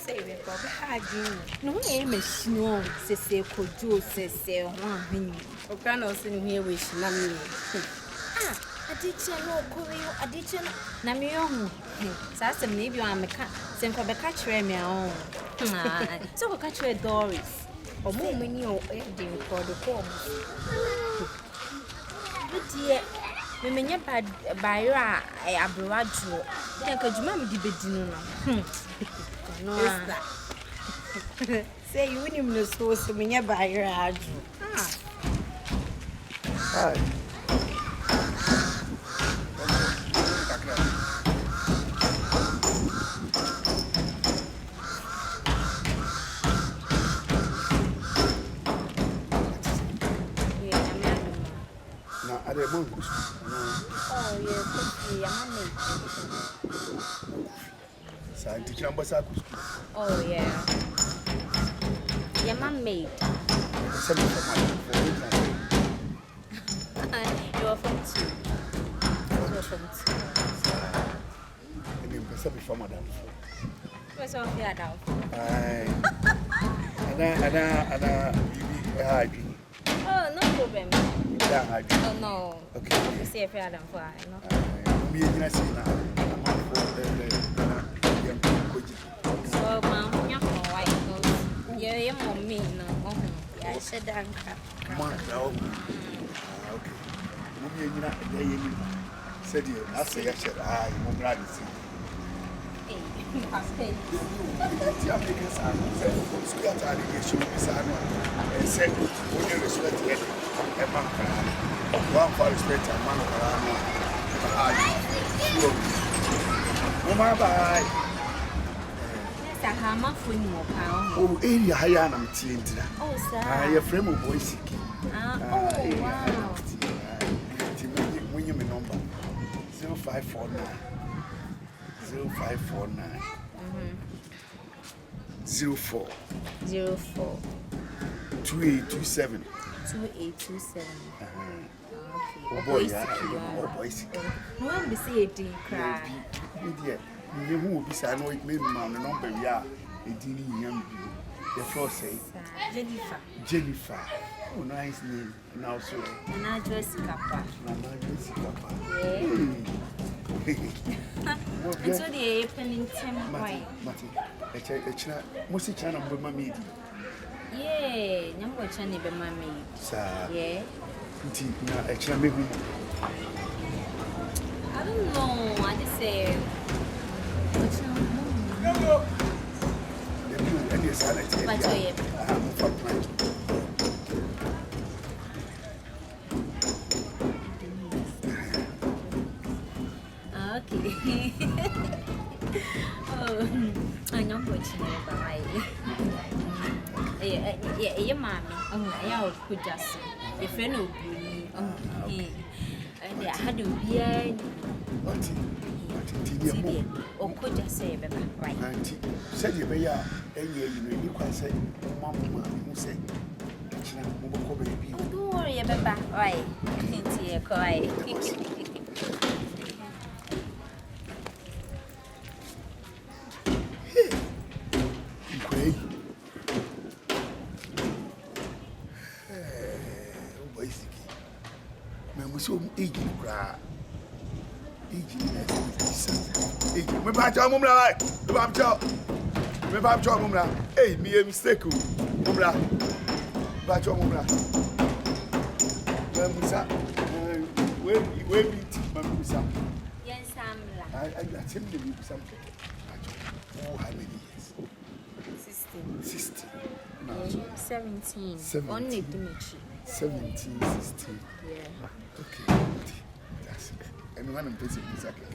say we go hard. No aim is no, say could you say one. O cannot sing here with Nami. Ah, I did no Korea, I did Namio. Sasa maybe I'm a cat, send for the catch me on. So we'll catch your Doris. Or more when you are for the form. Dear, we may not buy a abraju. Then could you mammy debate? No, say you wouldn't even know so many buy your ad. Hi. Oh, yes, oh, yeah. Your mom made. You're from two. You're from two. I didn't pass before Madame. Where's all the adult? Oh, no problem. Oh, no. Okay. You see if you had them for I know. So, ma'am, you're white. You're mommy, no. Yeah, I said that. Okay. You're not said you. I say, I said, I'm glad to see you. Oh, area higher and oh, sir. Your friend Oboy Siki. Oh, wow. When you number 0549 0549 04 2827 2827. Oboy Siki. No one be say it cry. You who be saying no, it made my number. Yeah, it didn't young. The floor say Jennifer. Oh, nice name. Now, so. And I just Kappa. And so the opening 10 white. Most of China, but my meeting. Yeah, number China, but my maid. Sir, yeah. Actually, I don't know. I just say. Okay. Oh, I know what you yeah, your mommy. Oh, I could just. Your friend will be. Oh, yeah, I had to be. Or could just say, right? Said you be and you quite say, Mamma, who say, don't worry about right. Here, cry. Oboy Siki. Me so age cry. Age me ba cha mumla. Me ba cha mumla. Hey, me a mistake. Mumla. Ba cha mumla. Musa. We beat Musa. Yes, Samla. I got him to be something. Oh, how many years? 16. 17. Only Dimitri. 17, 16. Yeah. Okay. That's it. And one of them is okay.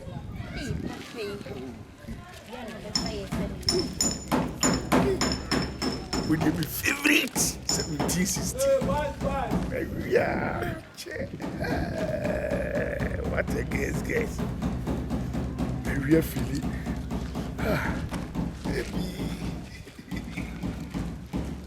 Would you be favorite? 17, 16. Yeah. What a guess. A real feeling.